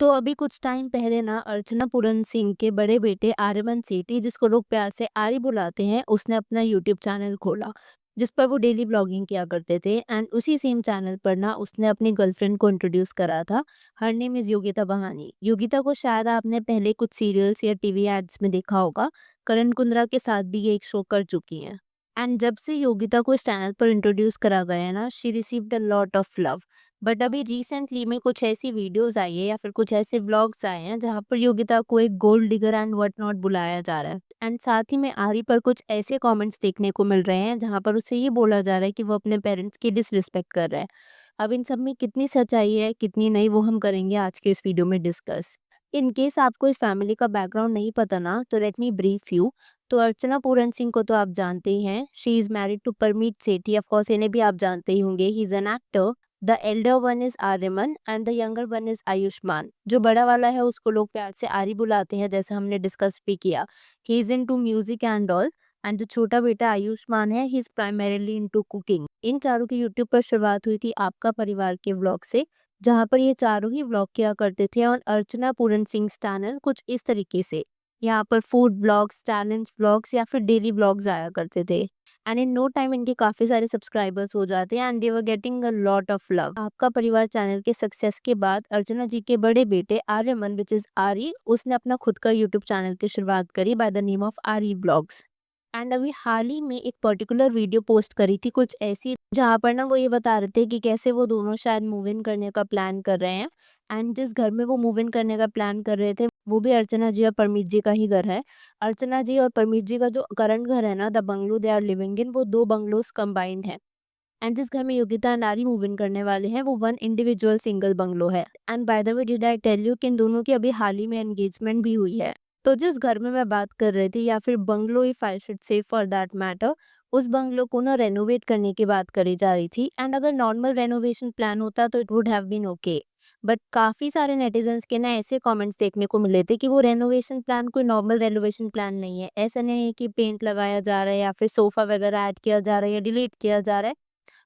तो अभी कुछ टाइम पहले ना अर्चना पूरन सिंह के बड़े बेटे आर्यमन सेठी, जिसको लोग प्यार से आर्य बुलाते हैं, उसने अपना यूट्यूब चैनल खोला जिस पर वो डेली ब्लॉगिंग किया करते थे। एंड उसी सेम चैनल पर ना उसने अपनी गर्लफ्रेंड को इंट्रोड्यूस करा था। हर नेम इज योगिता बहानी। योगिता को शायद आपने पहले कुछ सीरियल्स या टीवी एड्स में देखा होगा। करण कुंद्रा के साथ भी ये एक शो कर चुकी हैं। एंड जब से योगिता को इस चैनल पर इंट्रोड्यूस करा गया है ना, she received a lot of love. But अभी रिसेंटली में कुछ ऐसी वीडियोस आई है या फिर कुछ ऐसे व्लॉग्स आए हैं जहाँ पर योगिता को एक gold digger and what not बुलाया जा रहा है। एंड साथ ही में आरी पर कुछ ऐसे कमेंट्स देखने को मिल रहे हैं जहाँ पर उसे ये बोला जा रहा है कि वो अपने पेरेंट्स की डिसरिस्पेक्ट कर रहा है। अब इन सब में कितनी सच्चाई है कितनी नहीं, वो हम करेंगे आज के इस वीडियो में डिस्कस। इन केस आपको इस फैमिली का बैकग्राउंड नहीं पता ना, तो लेट मी ब्रीफ यू। तो अर्चना पूरन सिंह को तो आप जानते ही हैं। She is married to Parmeet Sethi. Of course इन्हें भी आप जानते ही होंगे। He is an actor. The elder one is Aryaman and the younger one is Ayushman. जो बड़ा वाला है उसको लोग प्यार से आरी बुलाते हैं, जैसे हमने डिस्कस भी किया। He is into music and all. And जो छोटा बेटा आयुष्मान है, he is primarily into cooking. इन चारों की यूट्यूब पर शुरुआत हुई थी आपका परिवार के व्लॉग से, जहाँ पर ये चारों ही व्लॉग किया करते थे। और अर्चना पूरन सिंह चैनल कुछ इस तरीके से, यहाँ पर फूड ब्लॉग्स, टैलेंट व्लॉग्स या फिर डेली ब्लॉग्स आया करते थे। एंड इन नो टाइम इनके काफी सारे सब्सक्राइबर्स हो जाते हैं and they were getting a lot of love. आपका परिवार चैनल के सक्सेस के बाद अर्चना जी के बड़े बेटे आर्यमन विच इज आरी, उसने अपना खुद का यूट्यूब चैनल की शुरुआत करी बाय द नेम ऑफ आरी ब्लॉग्स। एंड अभी हाल ही में एक पर्टिकुलर वीडियो पोस्ट करी थी कुछ ऐसी, जहाँ पर ना वो ये बता रहे थे कि कैसे वो दोनों शायद मूव इन करने का प्लान कर रहे हैं। एंड जिस घर में वो मूव इन करने का प्लान कर रहे थे वो भी अर्चना जी और परमीत जी का ही घर है। अर्चना जी और परमीत जी का जो करंट घर है ना, the bungalow they are living in, वो दो बंगलोज कंबाइंड है। एंड जिस घर में योगिता नारी मूव इन करने वाले हैं वो वन इंडिविजुअल सिंगल बंगलो है। And by the way did I tell you कि इन दोनों की अभी हाल ही में एंगेजमेंट भी हुई है। तो जिस घर में मैं बात कर रही थी, या फिर bungalow if I should say for that matter, उस बंगलो को ना रेनोवेट करने की बात करी जा रही थी। एंड अगर नॉर्मल रेनोवेशन प्लान होता तो it would have been okay. But काफी सारे नेटिजन्स के ना ऐसे कमेंट्स देखने को मिले थे कि वो रेनोवेशन प्लान कोई नॉर्मल रेनोवेशन प्लान नहीं है। ऐसा नहीं है कि पेंट लगाया जा रहा है या फिर सोफा वगैरह ऐड किया जा रहा है या डिलीट किया जा रहा है।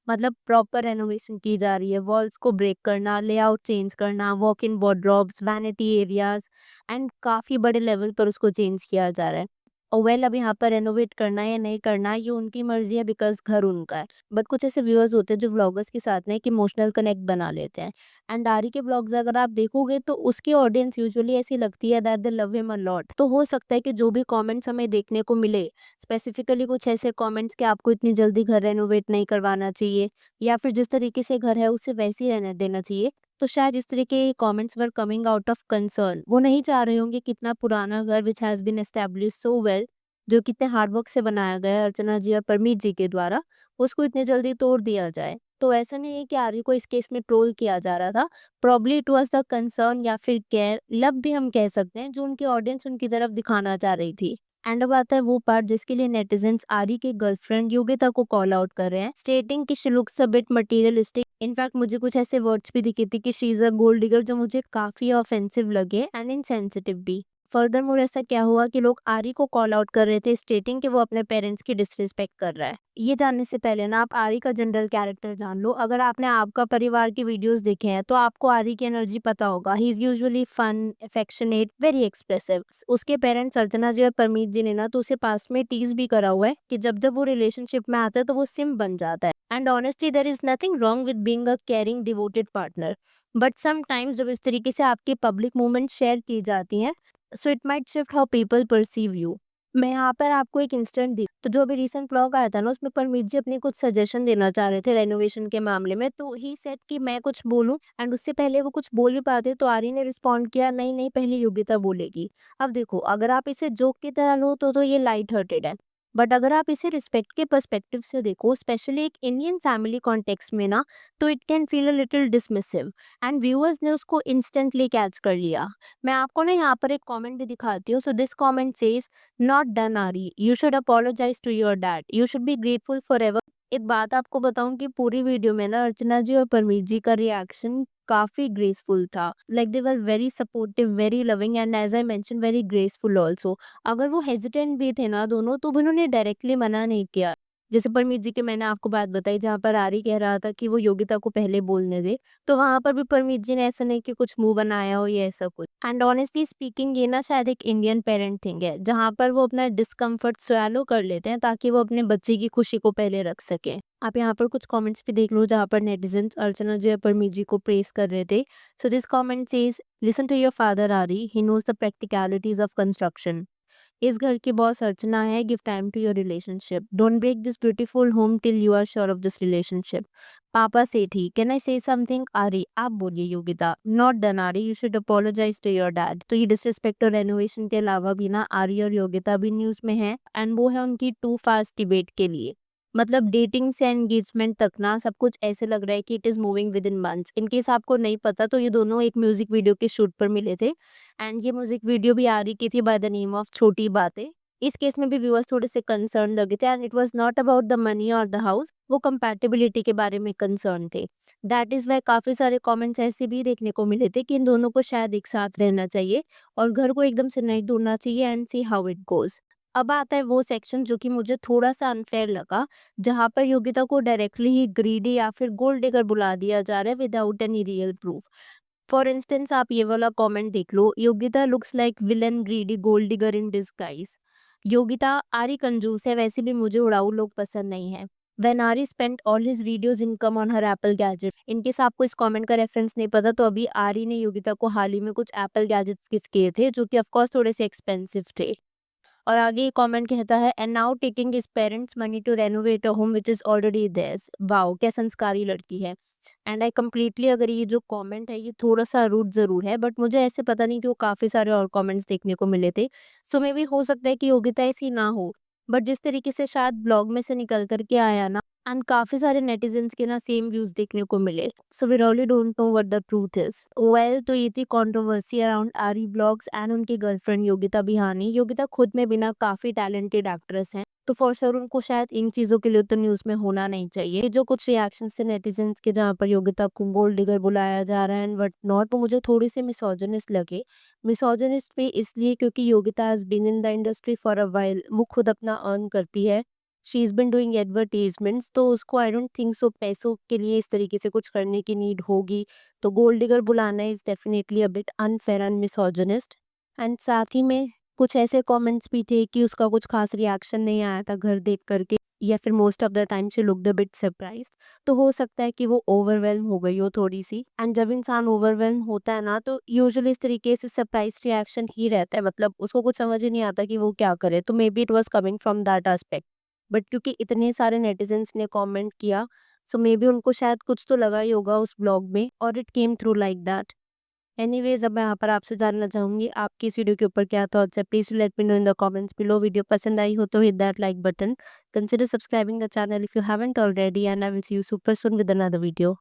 मतलब प्रॉपर रेनोवेशन की जा रही है। वॉल्स को ब्रेक करना, लेआउट चेंज करना, walk in wardrobes, vanity areas, and काफ़ी बड़े लेवल पर उसको चेंज किया जा रहा है। और वेल, अब यहाँ पर रेनोवेट करना है या नहीं करना है ये उनकी मर्जी है, बिकॉज घर उनका है। बट कुछ ऐसे व्यूअर्स होते हैं जो व्लॉगर्स के साथ ना एक इमोशनल कनेक्ट बना लेते हैं। एंड आरी के ब्लॉग्स अगर आप देखोगे तो उसकी ऑडियंस यूजुअली ऐसी लगती है that they love him a lot. तो हो सकता है कि जो भी कमेंट्स हमें देखने को मिले, स्पेसिफिकली कुछ ऐसे कमेंट्स कि आपको इतनी जल्दी घर रेनोवेट नहीं करवाना चाहिए, या फिर जिस तरीके से घर है उसे वैसे ही रहने देना चाहिए, तो शायद इस तरीके के comments were coming out of concern. वो नहीं चाह रहे होंगे कितना पुराना घर which has been establish so well, जो कितने हार्डवर्क से बनाया गया है अर्चना जी और परमीत जी के द्वारा, उसको इतनी जल्दी तोड़ दिया जाए। तो ऐसा नहीं है कि आर्य को इस केस में ट्रोल किया जा रहा था। Probably it was the concern या फिर केयर, लव भी हम कह सकते हैं, जो उनकी ऑडियंस उनकी तरफ दिखाना चाह रही थी। एंड अब आता है वो पार्ट जिसके लिए नेटिजन्स आरी के गर्लफ्रेंड योगिता को कॉल आउट कर रहे हैं, स्टेटिंग कि she looks a bit materialistic. In fact मुझे कुछ ऐसे वर्ड्स भी दिखे थे कि she is a gold digger, जो मुझे काफी ऑफेंसिव लगे एंड इनसेंसिटिव भी। फर्दरमोर ऐसा क्या हुआ कि लोग आरी को कॉल आउट कर रहे थे, स्टेटिंग कि वो अपने पेरेंट्स की डिसरिस्पेक्ट कर रहा है। ये जानने से पहले ना आप आरी का जनरल कैरेक्टर जान लो। अगर आपने आपका परिवार की वीडियोस देखे हैं तो आपको आरी की एनर्जी पता होगा। He is usually fun, affectionate, very expressive. उसके पेरेंट्स अर्चना जी और परमीत जी ने ना तो उसे पास में टीज भी करा हुआ है कि जब जब वो रिलेशनशिप में आता है तो वो सिम बन जाता है। And honestly there is nothing wrong with being a caring devoted partner. But sometimes जब इस तरीके से आपकी पब्लिक मूवमेंट शेयर की जाती हैं, so it might shift how people perceive you. मैं यहाँ पर आपको एक इंस्टेंट दी, तो जो अभी रिसेंट व्लॉग आया था ना, उसमें परमीत जी अपनी कुछ सजेशन देना चाह रहे थे रेनोवेशन के मामले में। तो ही सेड कि मैं कुछ बोलूं, एंड उससे पहले वो कुछ बोल भी पाते तो आर्य ने रिस्पॉन्ड किया, नहीं नहीं पहले योगिता बोलेगी। अब देखो, अगर आप इसे जोक की तरह लो तो ये लाइट हार्टेड है। बट अगर आप इसे रिस्पेक्ट के पर्सपेक्टिव से देखो, स्पेशली एक इंडियन फैमिली कॉन्टेक्स्ट में ना, तो it can feel a little dismissive. And viewers ने उसको इंस्टेंटली कैच कर लिया। मैं आपको ना यहाँ पर एक कमेंट भी दिखाती हूँ। So this comment says, not done Aari, you should apologise to your dad, you should be grateful forever. एक बात आपको बताऊं कि पूरी वीडियो में ना अर्चना जी और परमीत जी का रिएक्शन काफी ग्रेसफुल था। Like they were very supportive, very loving, and as I mention very graceful also. अगर वो हेजिटेंट भी थे ना दोनों, तो भी उन्होंने डायरेक्टली मना नहीं किया। जैसे परमीत जी की मैंने आपको बात बताई जहाँ पर आर्य कह रहा था कि वो योगिता को पहले बोलने दे, तो वहाँ पर भी परमीत जी ने ऐसा नहीं कि कुछ मुँह बनाया हो या ऐसा कुछ। एंड ऑनेस्टली स्पीकिंग ये ना शायद एक इंडियन पेरेंट थिंग है, जहाँ पर वो अपना डिस्कम्फर्ट स्वैलो कर लेते हैं ताकि वो अपने बच्चे की खुशी को पहले रख सकें। आप यहाँ पर कुछ कमेंट्स भी देख लो जहाँ पर नेटिज़न्स अर्चना जी और परमीत जी को प्रेज़ कर रहे थे। So this comment says, listen to your father Arya, he knows the practicalities of construction. इस घर की बॉस अर्चना है, give time to your relationship, don't break this beautiful home till you are sure of this relationship. पापा Sethi, can I say something Arya, आप बोलिए Yogita, not done Arya, you should apologise to your dad. तो ये disrespect और renovation के अलावा भी ना आर्य और योगिता भी न्यूज में है, एंड वो है उनकी टू फास्ट डिबेट के लिए। मतलब डेटिंग से एंगेजमेंट तक ना सब कुछ ऐसे लग रहा है कि it is moving with in months. In case आपको नहीं पता तो ये दोनों एक म्यूजिक वीडियो के शूट पर मिले थे, एंड ये म्यूजिक वीडियो भी आर्य की थी बाय द नेम ऑफ छोटी बातें। इस केस में भी व्यूअर्स थोड़े से कंसर्न लगे थे, and it was not about the money और द हाउस, वो कंपैटिबिलिटी के बारे में कंसर्न थे। दैट इज वाई काफी सारे कमेंट्स ऐसे भी देखने को मिले थे कि इन दोनों को शायद एक साथ रहना चाहिए और घर को एकदम से नहीं ढूंढना चाहिए, and see how it goes. अब आता है वो सेक्शन जो कि मुझे थोड़ा सा अनफेयर लगा, जहाँ पर योगिता को डायरेक्टली ही ग्रीडी या फिर गोल्ड डिगर बुला दिया जा रहा है without any real proof. For instance आप ये वाला कमेंट देख लो, Yogita looks like villain greedy gold digger in disguise. Yogita, Aari कंजूस है, वैसे भी मुझे उड़ाऊ लोग पसंद नहीं है। When Ari spent all his videos income on her Apple gadget. In case आपको इस कमेंट का रेफरेंस नहीं पता तो अभी आरी ने योगिता को हाल ही में कुछ एप्पल गैजेट्स गिफ्ट किए थे जो कि ऑफकोर्स थोड़े से एक्सपेंसिव थे। और आगे ये कमेंट कहता है, and now taking his parents money to renovate a home which is already theirs. Wow, क्या संस्कारी लड़की है। एंड आई कम्प्लीटली अगर ये जो कमेंट है ये थोड़ा सा रूड ज़रूर है, बट मुझे ऐसे पता नहीं क्यों काफ़ी सारे और कमेंट्स देखने को मिले थे। सो मे बी हो सकता है कि योग्यता ऐसी ना हो, बट जिस तरीके से शायद ब्लॉग में से निकल कर के आया ना, एंड काफ़ी सारे नेटिजन्स के ना सेम व्यूज़ देखने को मिले। So we really don't know what the truth is. Well, तो ये थी controversy around Aari blogs and उनकी गर्लफ्रेंड योगिता बिहानी। योगिता खुद में भी ना काफ़ी टैलेंटेड एक्ट्रेस हैं, तो फॉर श्योर उनको शायद इन चीज़ों के लिए तो न्यूज़ में होना नहीं चाहिए। ये जो कुछ रिएक्शंस थे नेटिजन्स के जहाँ पर योगिता को गोल्ड डिगर बुलाया जा रहा है एंड व्हाट नॉट, वो मुझे थोड़े से मिसोजिनिस्ट लगे। मिसोजिनिस्ट भी इसलिए क्योंकि Yogita has been in the industry for a while, वो खुद अपना अर्न करती है। She is been doing advertisements, तो उसको आई डोंट थिंक सो पैसों के लिए इस तरीके से कुछ करने की नीड होगी। तो गोल्ड डिगर बुलाना is definitely a bit unfair and misogynist. And साथ ही में कुछ ऐसे कमेंट्स भी थे कि उसका कुछ खास रिएक्शन नहीं आया था घर देख करके, या फिर most of the time she looked a bit surprised. तो हो सकता है कि वो ओवरवेल्म हो गई हो थोड़ी सी, एंड जब इंसान ओवरवेल्म होता है ना तो यूजुअली इस तरीके से सरप्राइज रिएक्शन ही रहता है, मतलब उसको कुछ समझ ही नहीं आता कि वो क्या करे, तो may be it was coming from that aspect. But क्योंकि इतने सारे नेटिजन्स ने कमेंट किया, सो मे बी उनको शायद कुछ तो लगा ही होगा उस ब्लॉग में, और it came through like that. Anyways, अब मैं यहाँ पर आपसे जानना चाहूँगी आपकी इस वीडियो के ऊपर क्या थॉट्स है। Please let me know in the comments below. Video पसंद आई हो तो hit that like button, consider subscribing the channel if you haven't already, and I will see you super soon with another video.